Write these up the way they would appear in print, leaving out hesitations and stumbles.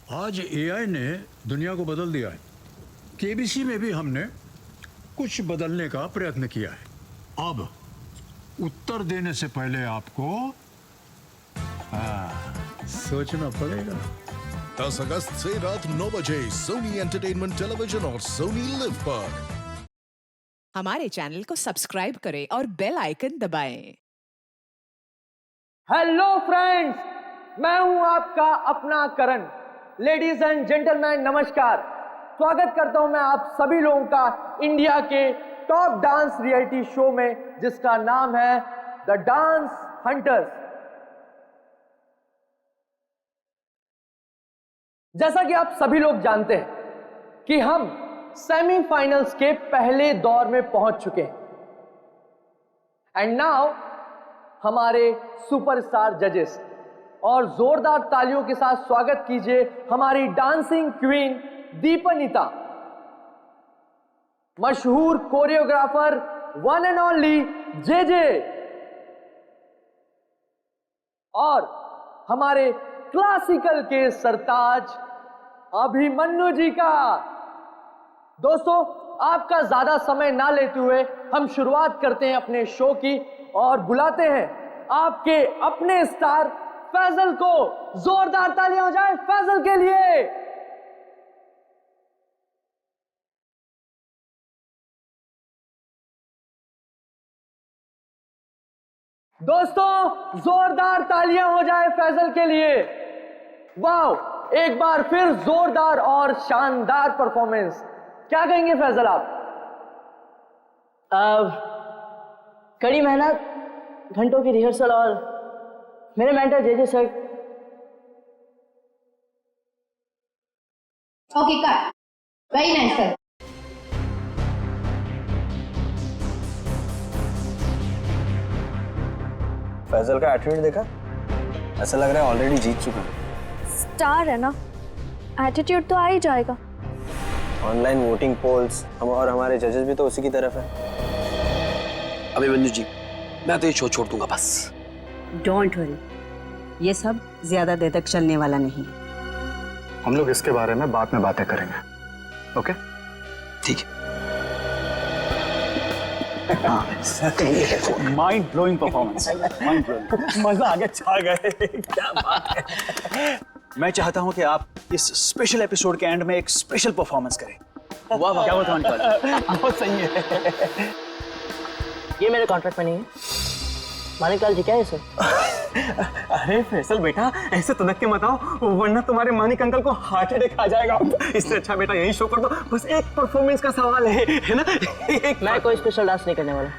आज एआई ने दुनिया को बदल दिया है। केबीसी में भी हमने कुछ बदलने का प्रयत्न किया है। अब उत्तर देने से पहले आपको सोचना पड़ेगा। 10 अगस्त से रात 9 बजे सोनी एंटरटेनमेंट टेलीविजन और सोनी लिव पर। हमारे चैनल को सब्सक्राइब करें और बेल आइकन दबाएं। हेलो फ्रेंड्स, मैं हूं आपका अपना करण। लेडीज एंड जेंटलमैन, नमस्कार। स्वागत करता हूं मैं आप सभी लोगों का इंडिया के टॉप डांस रियलिटी शो में, जिसका नाम है द डांस हंटर्स। जैसा कि आप सभी लोग जानते हैं कि हम सेमीफाइनल्स के पहले दौर में पहुंच चुके हैं। एंड नाउ हमारे सुपरस्टार जजेस, और जोरदार तालियों के साथ स्वागत कीजिए हमारी डांसिंग क्वीन दीपनिता, मशहूर कोरियोग्राफर वन एंड ओनली जे, और हमारे क्लासिकल के सरताज अभिमन्यु जी का। दोस्तों, आपका ज्यादा समय ना लेते हुए हम शुरुआत करते हैं अपने शो की, और बुलाते हैं आपके अपने स्टार फैजल को। जोरदार तालियां हो जाए फैजल के लिए। दोस्तों, जोरदार तालियां हो जाए फैजल के लिए। वाह, एक बार फिर जोरदार और शानदार परफॉर्मेंस। क्या कहेंगे फैजल आप? कड़ी मेहनत, घंटों की रिहर्सल और मेरे mentor J sir. Okay, cut. Very nice sir. Faizal का एटीट्यूड देखा? ऐसा लग रहा है ऑलरेडी जीत चुका है। स्टार है ना, एटीट्यूड तो आ ही जाएगा। ऑनलाइन वोटिंग पोल्स हम और हमारे जजेस भी तो उसी की तरफ है। अभिमन्यु जी, मैं तो ये शो छोड़ दूंगा बस। डोंट वरी, ये सब ज्यादा देर तक चलने वाला नहीं। हम लोग इसके बारे में बाद में बातें करेंगे, ओके? ठीक है। Mind blowing performance, mind blowing. मजा आ गया, छा गए। क्या बात है। मैं चाहता हूं कि आप इस स्पेशल एपिसोड के एंड में एक स्पेशल परफॉर्मेंस करें। वाह वाह, क्या बताऊं। बहुत सही है। ये मेरे कॉन्ट्रैक्ट में नहीं है। मानिक लाल जी क्या है सर? अरे फैसल बेटा, ऐसे तनक के मत आओ, वरना तुम्हारे मानिक अंकल को हार्ट अटैक आ जाएगा। इससे अच्छा बेटा यही शो कर दो। बस एक परफॉर्मेंस का सवाल है ना? मैं कोई स्पेशल डांस नहीं करने वाला।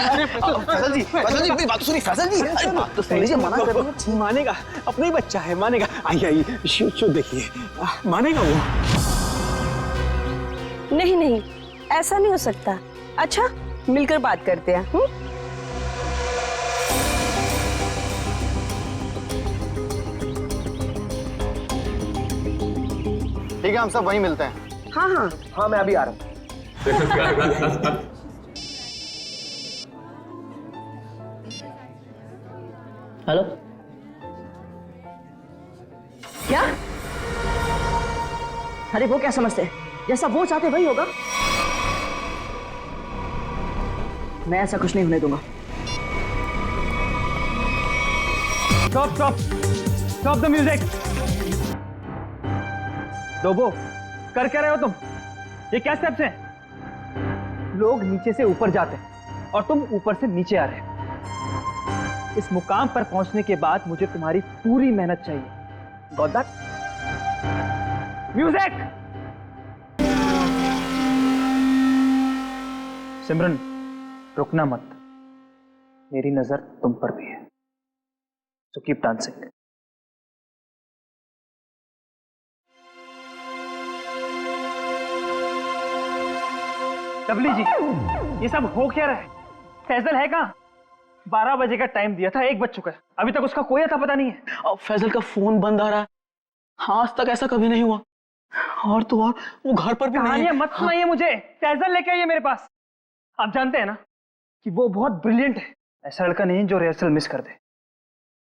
अरे फैसल जी, मेरी बात सुनिए। फैसल जी, अरे बात तो सुन लीजिए। मना कर रहा हूं। मानेगा, अपना ही बच्चा है, मानेगा। आइए शो देखिए, मानेगा वो। नहीं नहीं, ऐसा नहीं हो सकता। अच्छा, मिलकर बात करते हैं। ठीक है, हम सब वहीं मिलते हैं। हाँ हाँ हाँ, मैं अभी आ रहा हूं। हेलो, क्या? अरे वो क्या समझते हैं? जैसा वो चाहते वही होगा। मैं ऐसा कुछ नहीं होने दूंगा। Stop stop stop the music. डोबो, कर क्या रहे हो तुम? ये क्या स्टेप्स हैं? लोग नीचे से ऊपर जाते हैं और तुम ऊपर से नीचे आ रहे हो। इस मुकाम पर पहुंचने के बाद मुझे तुम्हारी पूरी मेहनत चाहिए। Got that? म्यूजिक। सिमरन, रुकना मत। मेरी नजर तुम पर भी है, सो कीप डांसिंग। डबली जी, ये सब हो क्या रहा है? फैजल है कहाँ? 12 बजे का टाइम दिया था, 1 बज चुका है, अभी तक उसका कोई अता पता नहीं है। और फैजल का फोन बंद आ रहा है। हाँ, आज तक ऐसा कभी नहीं हुआ। और तो और वो घर पर भी नहीं है। मत सुनाइए मुझे। फैजल लेके आइए मेरे पास। आप जानते हैं ना कि वो बहुत ब्रिलियंट है। ऐसा लड़का नहीं जो रिहर्सल मिस कर दे।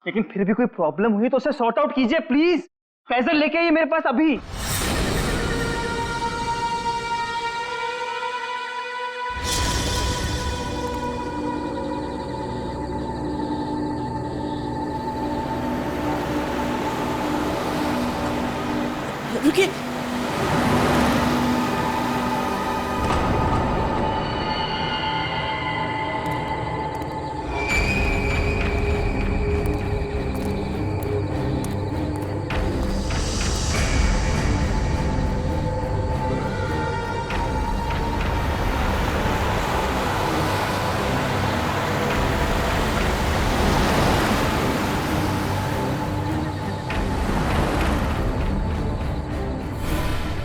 लेकिन फिर भी कोई प्रॉब्लम हुई तो उसे सॉर्ट आउट कीजिए प्लीज। फैजल लेके आइए मेरे पास अभी। रुकिए,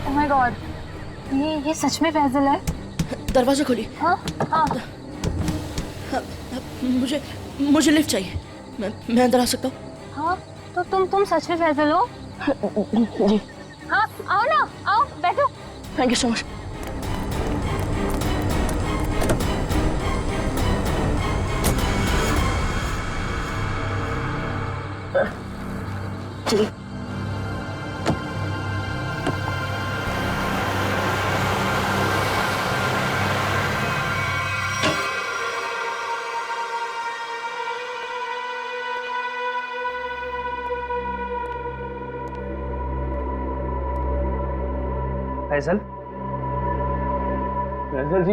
ओह माय गॉड, ये सच में फैजल है? दरवाजा खोलिए। हाँ हाँ। मुझे लिफ्ट चाहिए। मैं अंदर आ सकता हूँ? हाँ तो तुम सच में फैजल हो? जी। हाँ आओ ना, आओ बैठो। Thank you so much. चलिए। फैजल,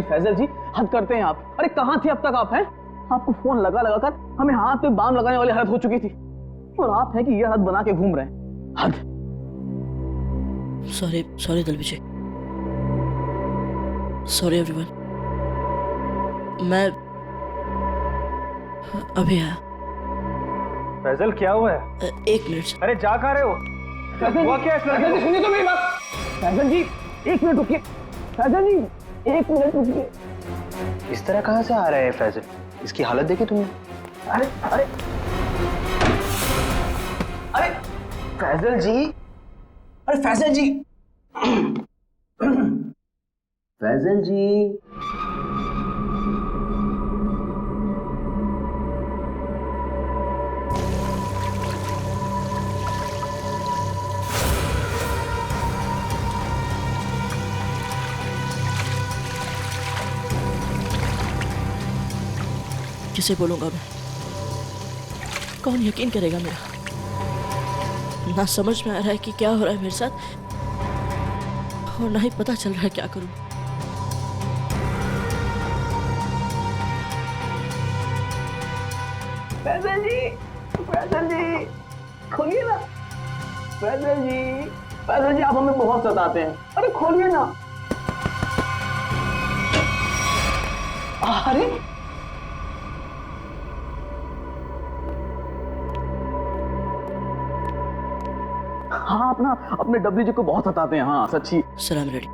फैजल जी हद करते हैं आप। अरे कहाँ थे अब तक आप? हैं आपको फोन लगा लगा कर हमें हाथ पे बाम लगाने वाली हालत हो चुकी थी, और आप हैं कि ये हद बना के घूम रहे हैं। हद। सॉरी दिल विजय, सॉरी एवरीवन। मैं अभी आया। फैजल क्या हुआ है? एक मिनट। अरे जा कहाँ रहे हो? हुआ क्या इस लड़के? सुनिए तो मेरी बात। फैजल जी एक मिनट रुकिए। फैजल जी एक मिनट रुकिए। इस तरह कहाँ से आ रहा है फैजल? इसकी हालत देखी तुमने? अरे अरे अरे फैजल जी, अरे फैजल जी, फैजल जी, किसे बोलूंगा मैं? कौन यकीन करेगा मेरा? ना समझ में आ रहा है कि क्या हो रहा है मेरे साथ, और ना ही पता चल रहा है क्या करूं। फैजल जी खोलिए ना। फैजल जी आप हमें बहुत सताते हैं। अरे खोलिए ना। अरे हाँ, अपने डब्ल्यू जी को बहुत सताते हैं। हाँ सच्ची। सलाम रेडी।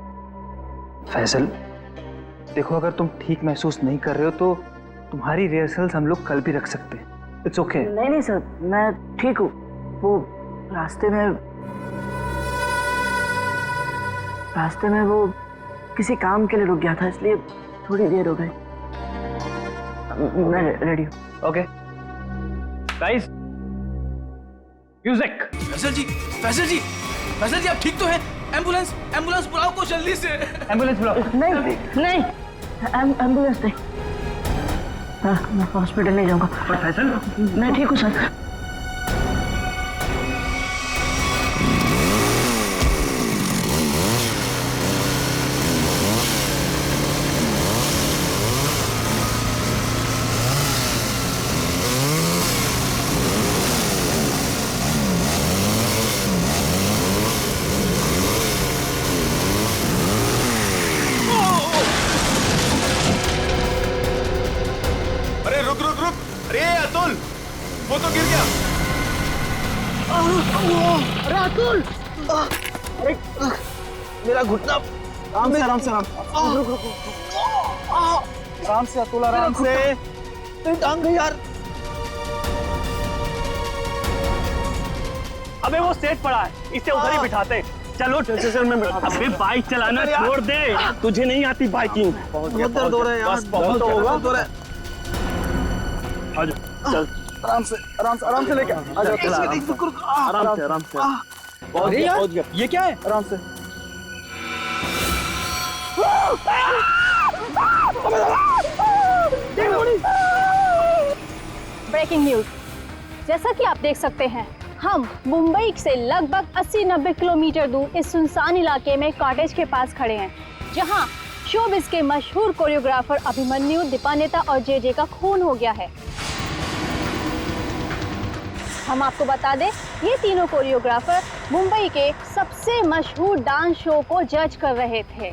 फैजल देखो, अगर तुम ठीक महसूस नहीं कर रहे हो तो तुम्हारी रिहर्सल्स हम लोग कल भी रख सकते हैं। It's okay. नहीं सर, मैं ठीक हूँ। वो रास्ते में वो किसी काम के लिए रुक गया था, इसलिए थोड़ी देर हो गई। मैं रेडी हूँ। Okay guys, music. Faizal ji आप ठीक तो हैं? एम्बुलेंस बुलाओ को जल्दी से। एम्बुलेंस बुलाओ। नहीं, एम्बुलेंस नहीं। मैं हॉस्पिटल नहीं जाऊंगा। फैजल मैं ठीक हूँ सर। रुक। अरे अतुल, वो तो गिर गया। अरे अतुल, अरे मेरा घुटना। आराम से अतुल, आराम से। तेरी टांग गई यार। अबे वो सेट पड़ा है, इसे उधर ही बिठाते। चलो स्टेशन में बैठा। अबे बाइक चलाना छोड़ दे, तुझे नहीं आती बाइकिंग। बहुत दर्द हो रहा है यार। बस बहुत होगा। चल आराम से लेके आ जाओ। आराम से। अरे यार ये क्या है? आराम से। ब्रेकिंग न्यूज, जैसा कि आप देख सकते हैं, हम मुंबई से लगभग 80-90 किलोमीटर दूर इस सुनसान इलाके में कॉटेज के पास खड़े हैं, जहां शोबिस के मशहूर कोरियोग्राफर अभिमन्यु, दीपानेता और जे का खून हो गया है। हम आपको बता दें, ये तीनों कोरियोग्राफर मुंबई के सबसे मशहूर डांस शो को जज कर रहे थे।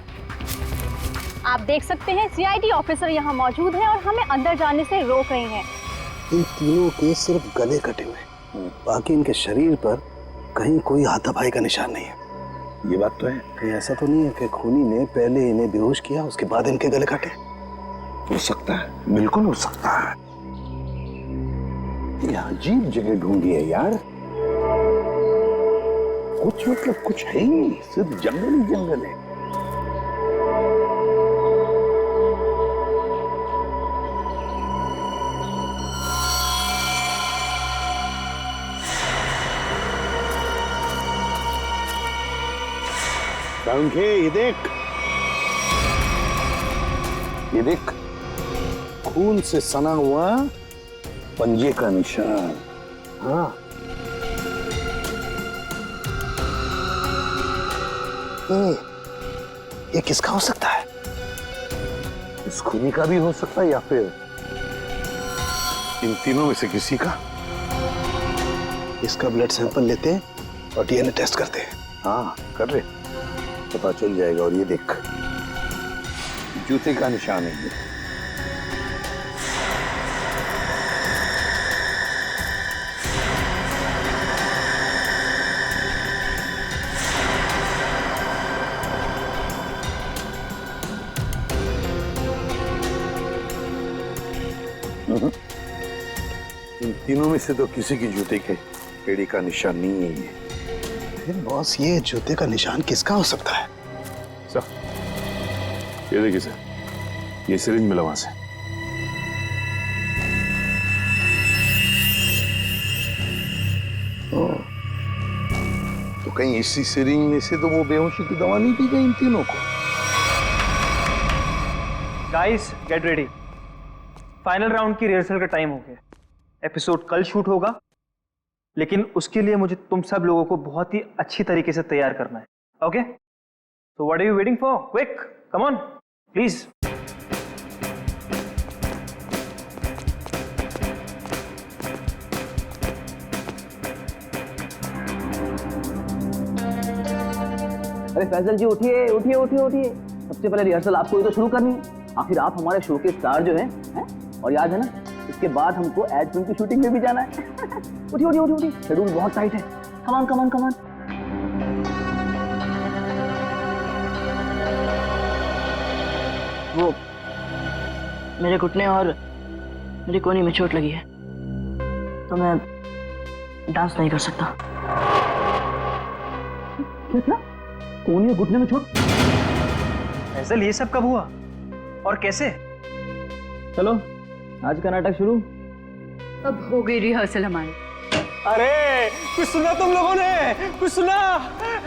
आप देख सकते हैं सीआईडी ऑफिसर यहाँ मौजूद हैं और हमें अंदर जाने से रोक रही हैं। इन तीनों के सिर्फ गले कटे हुए, बाकी इनके शरीर पर कहीं कोई हाथापाई का निशान नहीं है। ये बात तो है। कहीं ऐसा तो नहीं है कि खूनी ने पहले इन्हें बेहोश किया, उसके बाद इनके गले काटे? हो सकता है, बिल्कुल हो सकता है। ये अजीब जगह ढूंढी है यार, कुछ मतलब कुछ है ही नहीं, सिर्फ जंगल ही जंगल है। ये देख, खून से सना हुआ पंजे का निशान। हाँ, ये किसका हो सकता है? इस खूनी का भी हो सकता है या फिर इन तीनों में से किसी का। इसका ब्लड सैंपल लेते हैं और डीएनए टेस्ट करते हैं। हाँ कर ले, पता चल जाएगा। और ये देख, जूते का निशान है ये। इन तीनों में से तो किसी की जूते के एड़ी का निशान नहीं है ये। फिर बॉस, ये जूते का निशान किसका हो सकता है? सर, ये देखिए सर, ये सिरिंज मिला वहां से। तो कहीं इसी सिरिंज में से तो वो बेहोशी की दवा नहीं दी गई इन तीनों को? Guys get ready, final round की रिहर्सल का टाइम हो गया। एपिसोड कल शूट होगा, लेकिन उसके लिए मुझे तुम सब लोगों को बहुत ही अच्छी तरीके से तैयार करना है। Okay, so what are you waiting for? Quick, come on please. अरे फैजल जी उठिए उठिए उठिए उठिए, सबसे पहले रिहर्सल आपको ही तो शुरू करनी है। आखिर आप हमारे शो के स्टार जो हैं, और याद है ना, इसके बाद हमको एड फिल्म की शूटिंग में भी जाना है। उठिए उठिए उठिए उठिए, शेड्यूल बहुत टाइट है। Come on come on come on. वो मेरे घुटने और मेरी कोहनी में चोट लगी है, तो मैं डांस नहीं कर सकता। क्या? कोहनी और घुटने में चोट? फैजल, ये सब कब हुआ और कैसे? चलो आज का नाटक शुरू। अब हो गई रिहर्सल हमारी। अरे कुछ सुना तुम लोगों ने? कुछ सुना?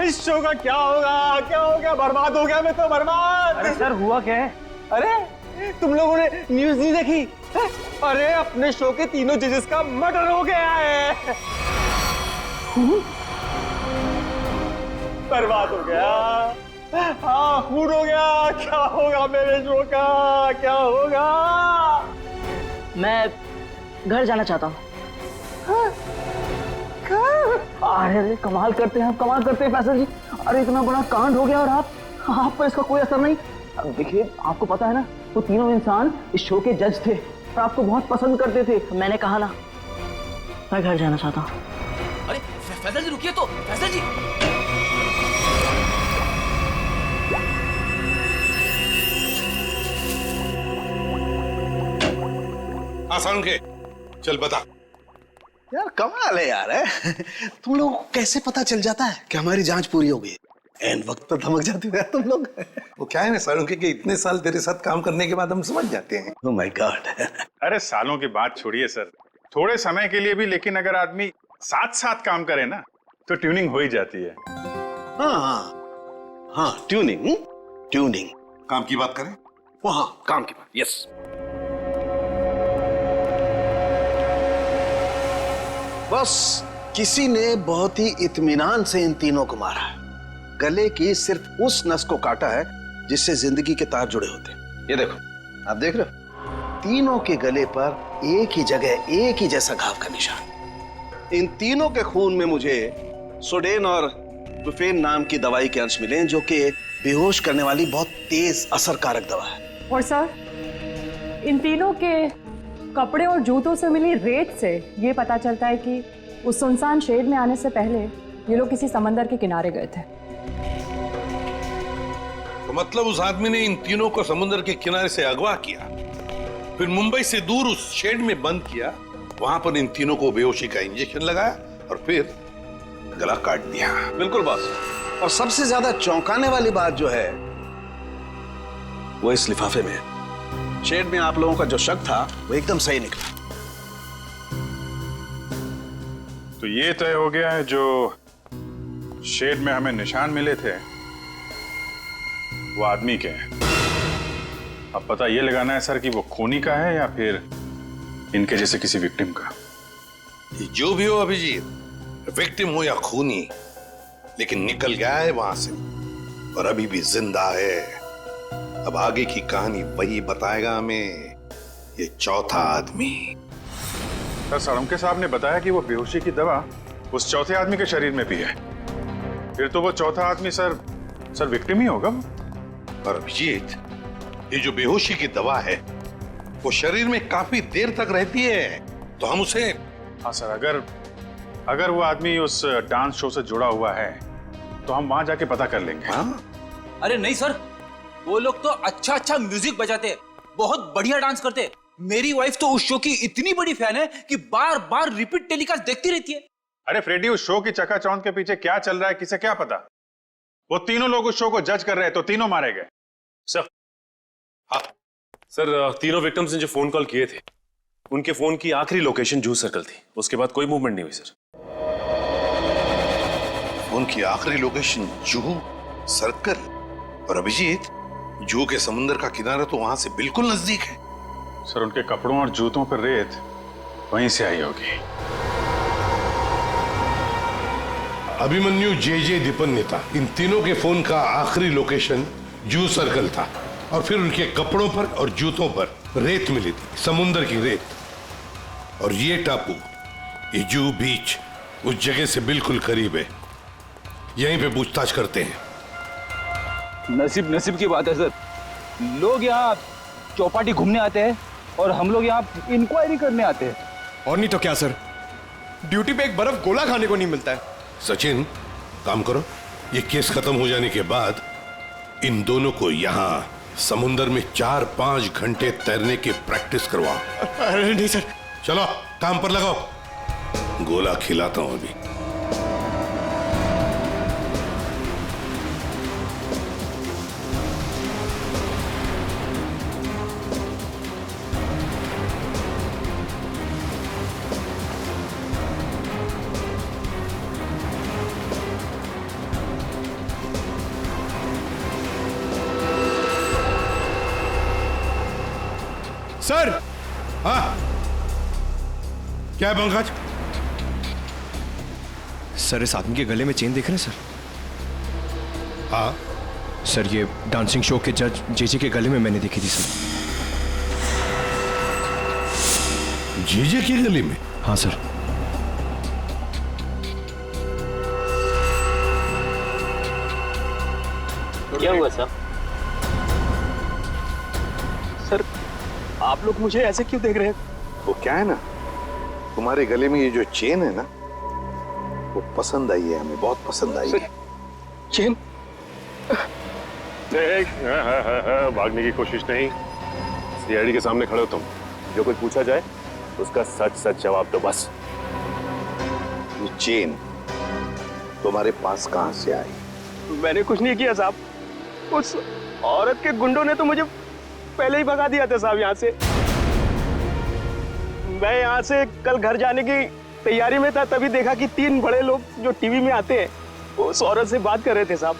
इस शो का क्या होगा? क्या हो गया? बर्बाद हो गया मैं तो, बर्बाद। अरे सर, हुआ क्या है? अरे तुम लोगों ने न्यूज़ नहीं देखी? अरे अपने शो के तीनों जजेस का मर्डर हो गया है। बर्बाद हो गया। हाँ, खून हो गया। क्या होगा मेरे शो का? क्या होगा? मैं घर जाना चाहता हूँ। अरे कमाल करते हैं आप, कमाल करते हैं फैसल जी। अरे इतना बड़ा कांड हो गया और आप पर इसका कोई असर नहीं। अब देखिए, आपको पता है ना, वो तीनों इंसान इस शो के जज थे और आपको बहुत पसंद करते थे। मैंने कहा ना, मैं घर जाना चाहता हूँ। अरे फैजल जी रुकिए तो, फैजल जी। आसान के चल बता। यार कमाल है यार, है? तुम लोग को कैसे पता चल जाता है कि हमारी जांच पूरी हो गई? एन वक्त पर धमक जाते हो यार तुम लोग। वो क्या है ना सालुंके कि इतने साल तेरे साथ काम करने के बाद हम समझ जाते हैं। Oh my God. अरे सालों की बात छोड़िए सर, थोड़े समय के लिए भी, लेकिन अगर आदमी साथ साथ काम करे ना तो ट्यूनिंग हो ही जाती है। हाँ हाँ हाँ, ट्यूनिंग ट्यूनिंग। काम की बात करें? वो हाँ, काम की बात, यस। बस किसी ने बहुत ही इत्मीनान से इन तीनों को मारा है। गले की सिर्फ उस नस को काटा है जिससे जिंदगी के तार जुड़े होते हैं। ये देखो, आप देख रहे हो, तीनों के गले पर एक ही जगह एक ही जैसा घाव का निशान। इन तीनों के खून में मुझे सोडेन और बुफेन नाम की दवाई के अंश मिले, जो कि बेहोश करने वाली बहुत तेज असरकारक दवा है। और सर, इन तीनों के कपड़े और जूतों से मिली रेत से ये पता चलता है कि उस सुनसान शेड में आने से पहले ये लोग किसी समंदर के किनारे गए थे। तो मतलब उस आदमी ने इन तीनों को समुद्र के किनारे से अगवा किया, फिर मुंबई से दूर उस शेड में बंद किया, वहां पर इन तीनों को बेहोशी का इंजेक्शन लगाया और फिर गला काट दिया। बिल्कुल बॉस। और सबसे ज्यादा चौंकाने वाली बात जो है वो इस लिफाफे में है। शेड में आप लोगों का जो शक था वो एकदम सही निकला। तो ये तय हो गया है, जो शेड में हमें निशान मिले थे वो आदमी के हैं। अब पता ये लगाना है सर कि वो खूनी का है या फिर इनके जैसे किसी विक्टिम का। जो भी हो अभिजीत, विक्टिम हो या खूनी, लेकिन निकल गया है वहां से और अभी भी जिंदा है। अब आगे की कहानी वही बताएगा हमें, ये चौथा आदमी। सर, साळुंखे साहब ने बताया कि वो बेहोशी की दवा उस चौथे आदमी के शरीर में भी है। फिर तो वो चौथा आदमी सर विक्टिम ही होगा। और अभिजीत, ये जो बेहोशी की दवा है वो शरीर में काफी देर तक रहती है, तो हम उसे। हाँ सर, अगर वो आदमी उस डांस शो से जुड़ा हुआ है तो हम वहां जाके पता कर लेंगे। हाँ? अरे नहीं सर, वो लोग तो अच्छा म्यूजिक बजाते, बहुत बढ़िया डांस करते। मेरी वाइफ तो उस शो की इतनी बड़ी फैन है कि बार बार रिपीट टेलीकास्ट देखती रहती है। अरे फ्रेडी, उस शो की चकाचौंध के पीछे क्या चल रहा है किसे क्या पता। वो तीनों लोग उस शो को जज कर रहे हैं तो तीनों मारे गए। सर, हाँ सर, तीनों विक्टिम्स ने जो फोन कॉल किए थे उनके फोन की आखिरी लोकेशन जूह सर्कल थी। उसके बाद कोई मूवमेंट नहीं हुई सर। फोन की आखिरी लोकेशन जूह सर्कल? और अभिजीत, जूह के समुद्र का किनारा तो वहां से बिल्कुल नजदीक है। सर, उनके कपड़ों और जूतों पर रेत वहीं से आई होगी। अभिमन्यु जे दीपन्नेता, इन तीनों के फोन का आखिरी लोकेशन जूह सर्कल था और फिर उनके कपड़ों पर और जूतों पर रेत मिली थी, समुद्र की रेत। और ये टापू, ये जूह बीच, उस जगह से बिल्कुल करीब है। यहीं पे पूछताछ करते हैं। नसीब की बात है सर, लोग यहाँ चौपाटी घूमने आते हैं और हम लोग यहाँ इंक्वायरी करने आते हैं। और नहीं तो क्या सर, ड्यूटी पे एक बर्फ गोला खाने को नहीं मिलता है। सचिन, काम करो, ये केस खत्म हो जाने के बाद इन दोनों को यहाँ समुंदर में 4-5 घंटे तैरने की प्रैक्टिस करवाओ। अरे नहीं सर। चलो काम पर लगाओ, गोला खिलाता हूं अभी। सर। हाँ, क्या है पंकज? सर, इस आदमी के गले में चेन देख रहे हैं सर? हाँ सर, ये डांसिंग शो के जज जेजे के गले में मैंने देखी थी सर। जेजे के गले में? हाँ सर। क्या हुआ सर? सर, आप लोग मुझे ऐसे क्यों देख रहे हैं? वो क्या है ना, तुम्हारे गले में ये जो चेन है ना, वो पसंद आई है हमें, बहुत पसंद आई है। चेन? भागने की कोशिश नहीं, सीआईडी के सामने खड़े हो तुम। जो कुछ पूछा जाए उसका सच सच जवाब दो बस। ये चेन तुम्हारे पास कहां से आई? मैंने कुछ नहीं किया साहब, उस औरत के गुंडों ने तो मुझे पहले ही भगा दिया था साहब यहाँ से। मैं यहाँ से कल घर जाने की तैयारी में था तभी देखा कि 3 बड़े लोग जो टीवी में आते हैं वो उस औरत से बात कर रहे थे साहब।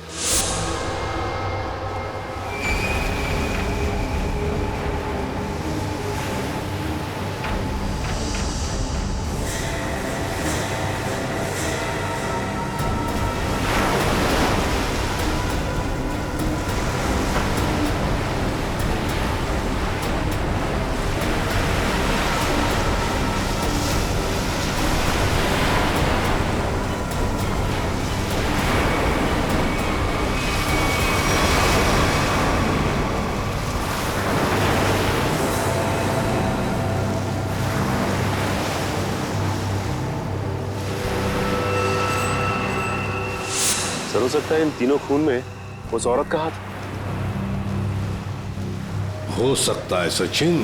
सर, हो सकता है इन तीनों खून में उस औरत का हाथ। हो सकता है सचिन,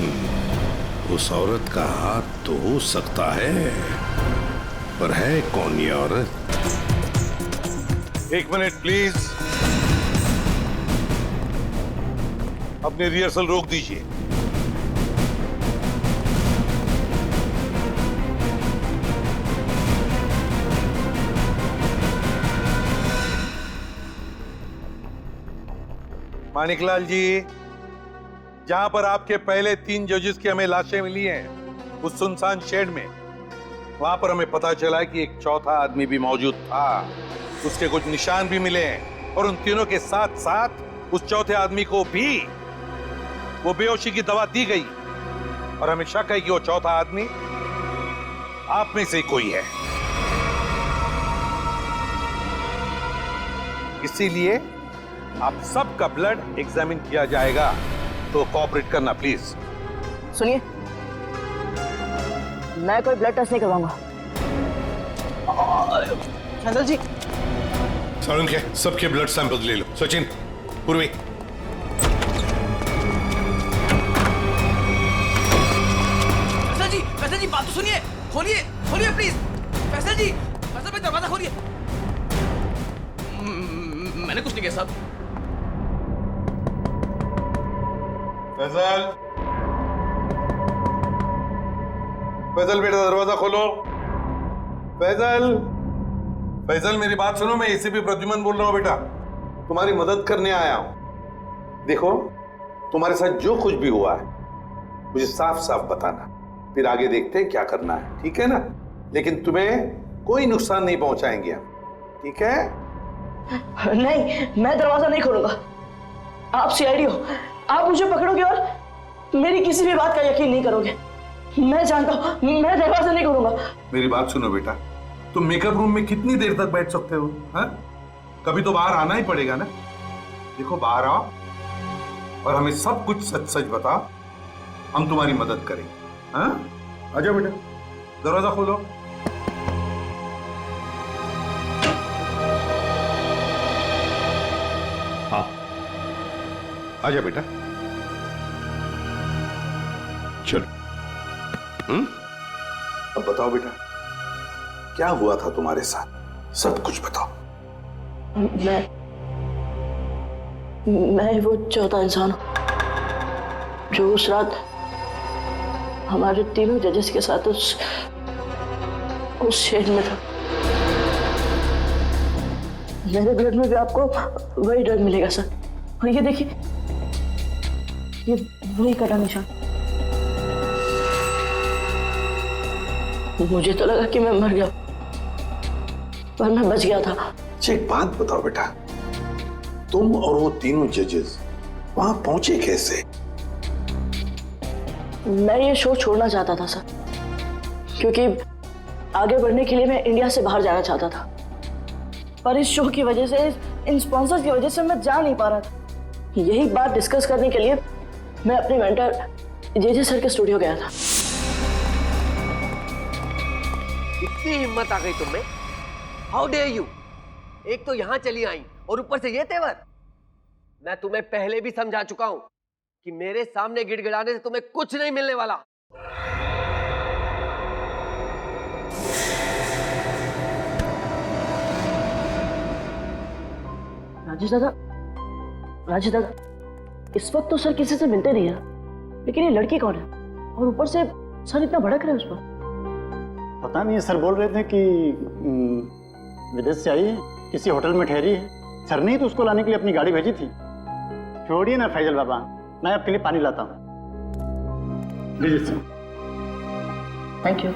उस औरत का हाथ तो हो सकता है, पर है कौन ये औरत? 1 मिनट प्लीज, अपनी रिहर्सल रोक दीजिए। मानिकलाल जी, जहां पर आपके पहले 3 जजेस की हमें लाशें मिली हैं, उस सुनसान शेड में, वहां पर हमें पता चला कि एक चौथा आदमी भी मौजूद था। उसके कुछ निशान भी मिले हैं और उन तीनों के साथ साथ उस चौथे आदमी को भी वो बेहोशी की दवा दी गई और हमें शक है कि वो चौथा आदमी आप में से कोई है। इसीलिए आप सबका ब्लड एग्जामिन किया जाएगा, तो कोऑपरेट करना प्लीज। सुनिए, मैं कोई ब्लड टेस्ट नहीं करवाऊंगा। फैजल जी, सारुण के सबके ब्लड सैंपल ले लो। सचिन, पूर्वी। फैसल जी बात तो सुनिए, खोलिए खोलिए प्लीज। फैसल जी, फैसल भाई दरवाजा खोलिए। मैंने कुछ नहीं किया साहब। फैजल, फैजल बेटा दरवाजा खोलो। फैजल, फैजल मेरी बात सुनो, मैं एसीपी प्रद्युमन बोल रहा हूं बेटा, तुम्हारी मदद करने आया हूं। देखो, तुम्हारे साथ जो कुछ भी हुआ है मुझे साफ साफ बताना, फिर आगे देखते हैं क्या करना है, ठीक है ना? लेकिन तुम्हें कोई नुकसान नहीं पहुंचाएंगे हम, ठीक है? नहीं, मैं दरवाजा नहीं खोलूंगा। आप सीआईडी हो, आप मुझे पकड़ोगे और मेरी किसी भी बात का यकीन नहीं करोगे। मैं जानता हूं, मैं दरवाजा नहीं खोलूंगा। मेरी बात सुनो बेटा, तुम मेकअप रूम में कितनी देर तक बैठ सकते हो? हाँ? कभी तो बाहर आना ही पड़ेगा ना। देखो, बाहर आओ और हमें सब कुछ सच सच बताओ, हम तुम्हारी मदद करेंगे। हाँ? आजा बेटा, दरवाजा खोलो। हाँ, आजा बेटा, चलो। अब बताओ बेटा, क्या हुआ था तुम्हारे साथ? सब कुछ बताओ। मैं वो चौथा इंसान हूं जो उस रात हमारे तीनों जजेस के साथ उस शेड में था। मेरे ब्लड में भी आपको वही ड्रग मिलेगा सर। और ये देखिए, ये वही कटा निशान। मुझे तो लगा कि मैं मर गया, पर मैं बच गया था। अच्छा, एक बात बताओ बेटा, तुम और वो तीनों जजेस वहां पहुंचे कैसे? मैं ये शो छोड़ना चाहता था सर, क्योंकि आगे बढ़ने के लिए मैं इंडिया से बाहर जाना चाहता था, पर इस शो की वजह से, इन स्पॉन्सर्स की वजह से मैं जा नहीं पा रहा था। यही बात डिस्कस करने के लिए मैं अपने मेंटर जेजे सर के स्टूडियो गया था। इतनी हिम्मत आ गई तुममें? How dare you! एक तो यहां चली आई और ऊपर से ये तेवर। मैं तुम्हें पहले भी समझा चुका हूं कि मेरे सामने गिड़गिड़ाने से तुम्हें कुछ नहीं मिलने वाला। राजेश दादा, इस वक्त तो सर किसी से मिलते नहीं है, लेकिन ये लड़की कौन है? और ऊपर से सर इतना भड़क रहे हैं उस पर। पता नहीं, सर बोल रहे थे कि विदेश से आई है, किसी होटल में ठहरी है। सर ने ही तो उसको लाने के लिए अपनी गाड़ी भेजी थी। छोड़िए ना फैजल बाबा, मैं आपके लिए पानी लाता हूँ। लीजिए सर। Thank you.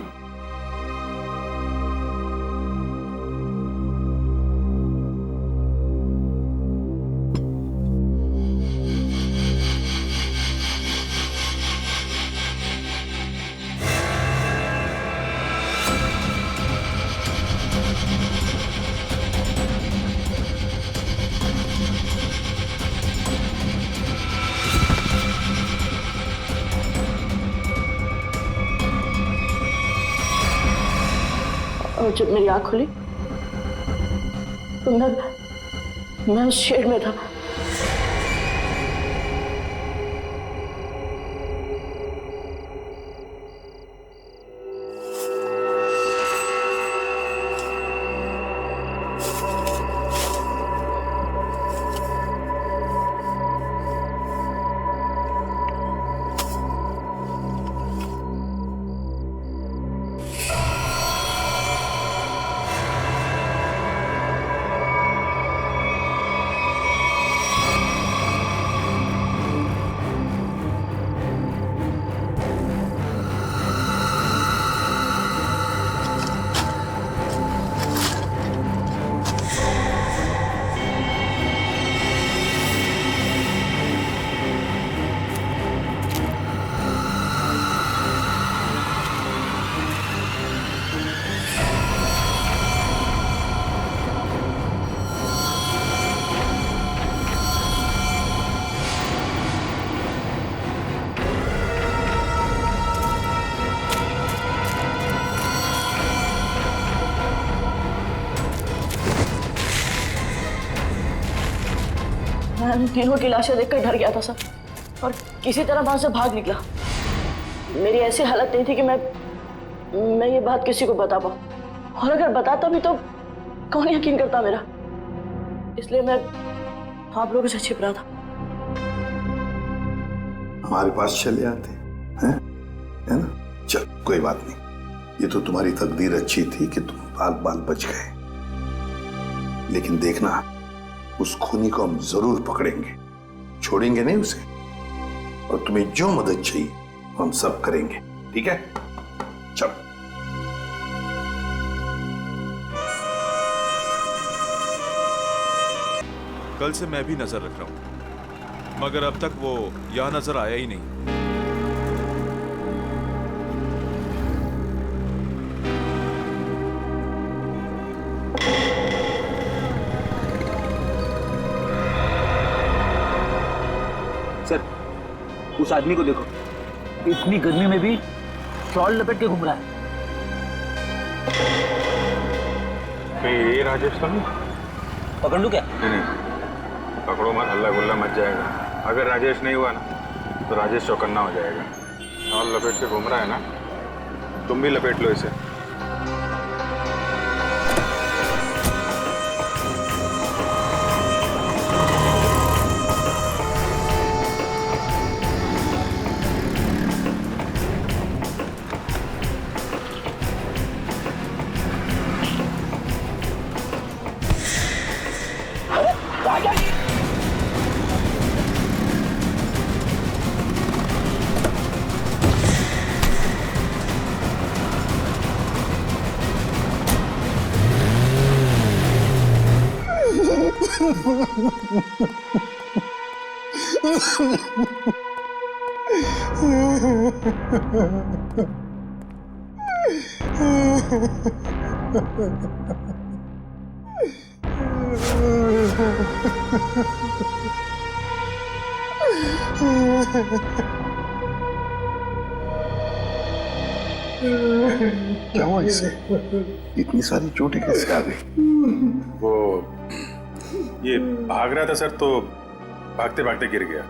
और जब मेरी आंख खुली तो मैं उस शेड में था। मैं उन तीनों की लाशें देखकर डर गया था सर, और किसी तरह वहां से भाग निकला। मेरी ऐसी हालत नहीं थी कि मैं ये बात किसी को बता पाऊं, और अगर बताता भी तो कौन यकीन करता मेरा। इसलिए मैं आप लोगों से छिप रहा था। हमारे पास चले आते हैं, है ना? चल कोई बात नहीं, ये तो तुम्हारी तकदीर अच्छी थी कि तुम बाल बाल बच गए। लेकिन देखना, उस खूनी को हम जरूर पकड़ेंगे, छोड़ेंगे नहीं उसे। और तुम्हें जो मदद चाहिए हम सब करेंगे, ठीक है? चल। कल से मैं भी नजर रख रहा हूं, मगर अब तक वो यहां नजर आया ही नहीं। सर, उस आदमी को देखो, इतनी गर्मी में भी शॉल लपेट के घूम रहा है। ये राजेश तो नहीं? पकड़ लूं क्या? नहीं, पकड़ो मत, हल्ला गुल्ला मच जाएगा। अगर राजेश नहीं हुआ ना तो राजेश चौकन्ना हो जाएगा। शॉल लपेट के घूम रहा है ना, तुम भी लपेट लो इसे। क्या हुआ इसे? इतनी सारी चोटें कैसे आ गई? वो ये भाग रहा था सर, तो भागते भागते गिर गया।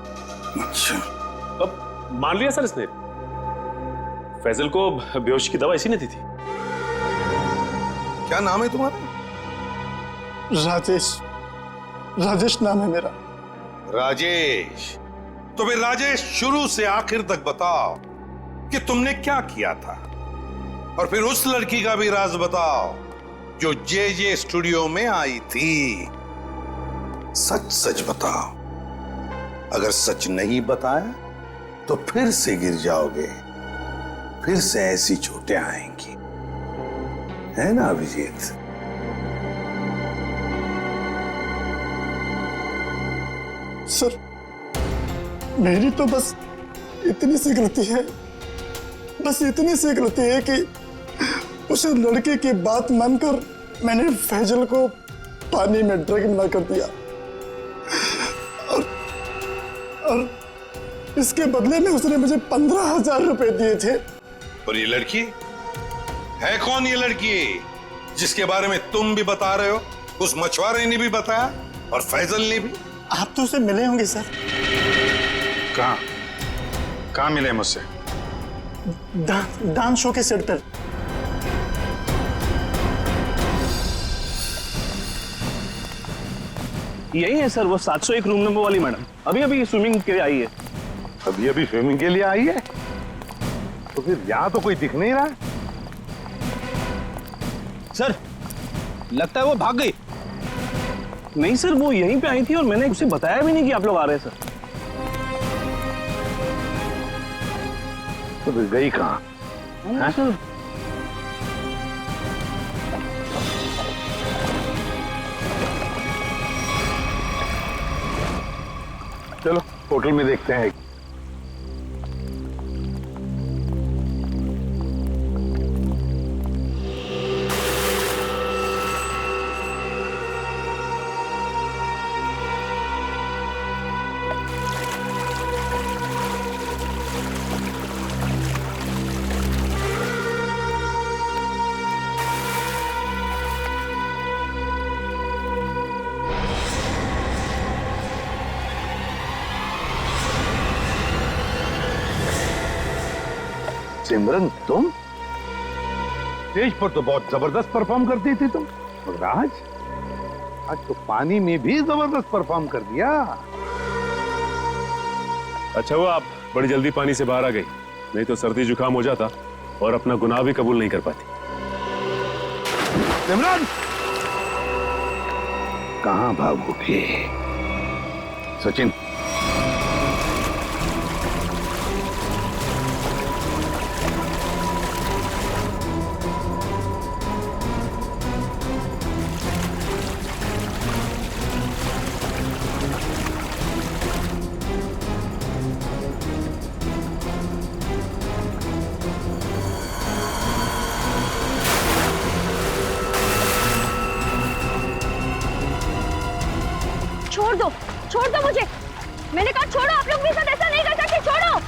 अच्छा, अब मान लिया सर इसने। फैजल को बेहोशी की दवा इसी ने दी थी। क्या नाम है तुम्हारा? राजेश। राजेश नाम है मेरा। राजेश? तो फिर राजेश, शुरू से आखिर तक बताओ कि तुमने क्या किया था। और फिर उस लड़की का भी राज बताओ जो जे स्टूडियो में आई थी। सच सच बताओ। अगर सच नहीं बताया तो फिर से गिर जाओगे, फिर से ऐसी चोटें आएंगी, है ना अभिजीत? सर, मेरी तो बस इतनी सी गलती है, बस इतनी सी गलती है कि उस लड़के की बात मानकर मैंने फैजल को पानी में ड्रग मिला कर दिया और इसके बदले में उसने मुझे 15,000 रुपए दिए थे। और ये लड़की है कौन? ये लड़की जिसके बारे में तुम भी बता रहे हो, उस मछुआरे ने भी बताया और फैजल ने भी। आप तो उसे मिले होंगे सर। कहाँ मिले मुझसे? डांस शो के सेट पर। यही है सर, वो 701 रूम नंबर वाली मैडम। अभी अभी स्विमिंग के लिए आई है। अभी अभी स्विमिंग के लिए आई है? तो फिर यहाँ तो कोई दिख नहीं रहा। सर, लगता है वो भाग गई। नहीं सर, वो यहीं पे आई थी और मैंने उसे बताया भी नहीं कि आप लोग आ रहे हैं सर। तो फिर गई कहाँ? सर चलो होटल में देखते हैं। सिमरन, तुम स्टेज पर तो बहुत जबरदस्त परफॉर्म करती थी तुम, मगर आज तो पानी में भी जबरदस्त परफॉर्म कर दिया। अच्छा हुआ आप बड़ी जल्दी पानी से बाहर आ गई, नहीं तो सर्दी जुकाम हो जाता और अपना गुनाह भी कबूल नहीं कर पाती। सिमरन, कहां भागोगे? सचिन, छोड़ दो मुझे। मैंने कहा छोड़ो, आप लोग मेरे साथ ऐसा नहीं कर सकते, छोड़ो।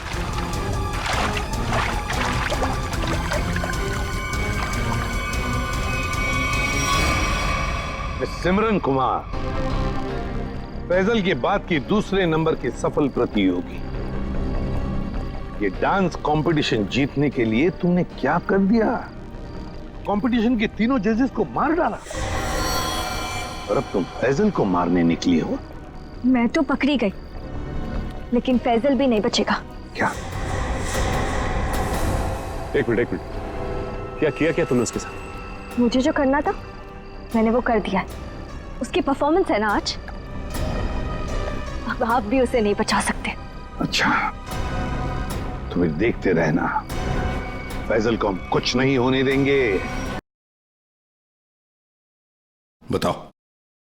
सिमरन कुमार, फैजल की बात की दूसरे नंबर की सफल प्रतियोगी। ये डांस कंपटीशन जीतने के लिए तुमने क्या कर दिया? कंपटीशन के तीनों जजेस को मार डाला और अब तुम फैजल को मारने निकली हो। मैं तो पकड़ी गई, लेकिन फैजल भी नहीं बचेगा। क्या? एक मिनट, क्या किया तुमने उसके साथ? मुझे जो करना था मैंने वो कर दिया। उसकी परफॉर्मेंस है ना आज, अब आप भी उसे नहीं बचा सकते। अच्छा, तो फिर देखते रहना, फैजल को हम कुछ नहीं होने देंगे। बताओ।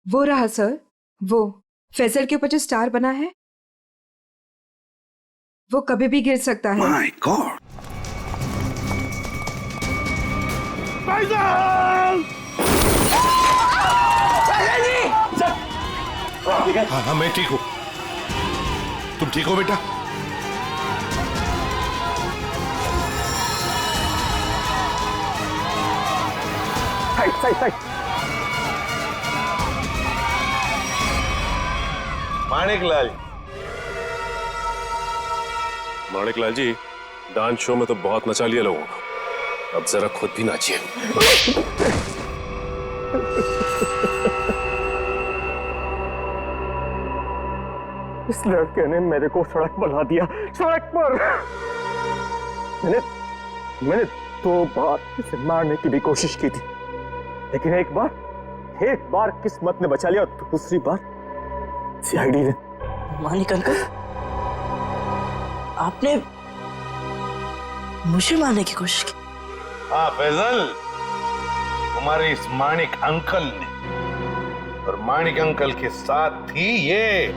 वो रहा सर, वो फैजल के ऊपर जो स्टार बना है, वो कभी भी गिर सकता है। My God! फैजल! हाँ, मैं ठीक हूं। तुम ठीक हो बेटा? Side. Maniklal ji, dance show में तो बहुत नचा लिया लोगों को, अब जरा खुद भी नाचिए। इस लड़के ने मेरे को सड़क पर ला दिया, सड़क पर। मैंने 2 बार इसे मारने की भी कोशिश की थी, लेकिन एक बार किस्मत ने बचा लिया, और दूसरी बार सीआईडी ने। मानिक अंकल, आपने मुझे मारने की कोशिश की? हाँ फैजल, तुम्हारे इस मानिक अंकल ने, और मानिक अंकल के साथ थी ये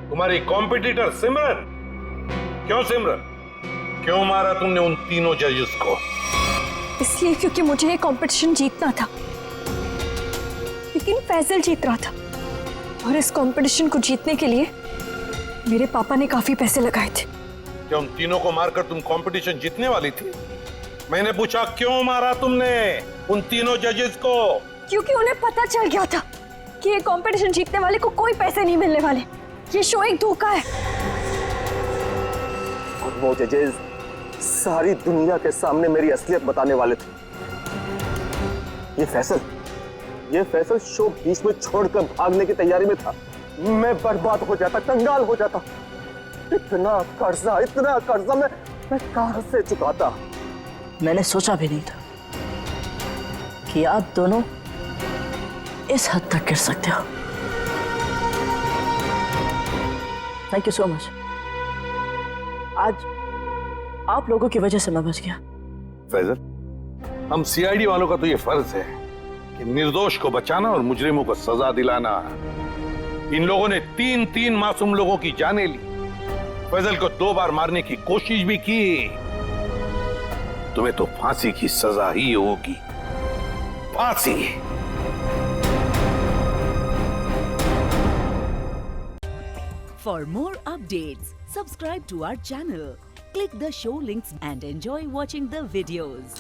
तुम्हारी कॉम्पिटिटर सिमरन। क्यों सिमरन, क्यों मारा तुमने उन तीनों जजेस को? इसलिए क्योंकि मुझे ये कंपटीशन जीतना था, लेकिन फैजल जीत रहा था, और इस कंपटीशन को जीतने के लिए मेरे पापा ने काफी पैसे लगाए थे। क्या उन तीनों को मारकर तुम कंपटीशन जीतने वाली थी? मैंने पूछा क्यों मारा तुमने उन तीनों जजेस को? क्योंकि उन्हें पता चल गया था कि ये कंपटीशन जीतने वाले को कोई पैसे नहीं मिलने वाले, ये शो एक धोखा है। और वो जजेस सारी दुनिया के सामने मेरी असलियत बताने वाले थे। ये फैसल शो बीच में छोड़कर भागने की तैयारी में था। मैं बर्बाद हो जाता, कंगाल हो जाता। इतना कर्जा मैं कहां से चुकाता? मैंने सोचा भी नहीं था कि आप दोनों इस हद तक गिर सकते हो। Thank you so much. आज आप लोगों की वजह से मैं बच गया। फैजल, हम सीआईडी वालों का तो ये फर्ज है कि निर्दोष को बचाना और मुजरिमों को सजा दिलाना। इन लोगों ने 3 मासूम लोगों की जानें ली, फैजल को 2 बार मारने की कोशिश भी की। तुम्हें तो फांसी की सजा ही होगी, फांसी। For more updates, subscribe to our channel, click the show links and enjoy watching the videos.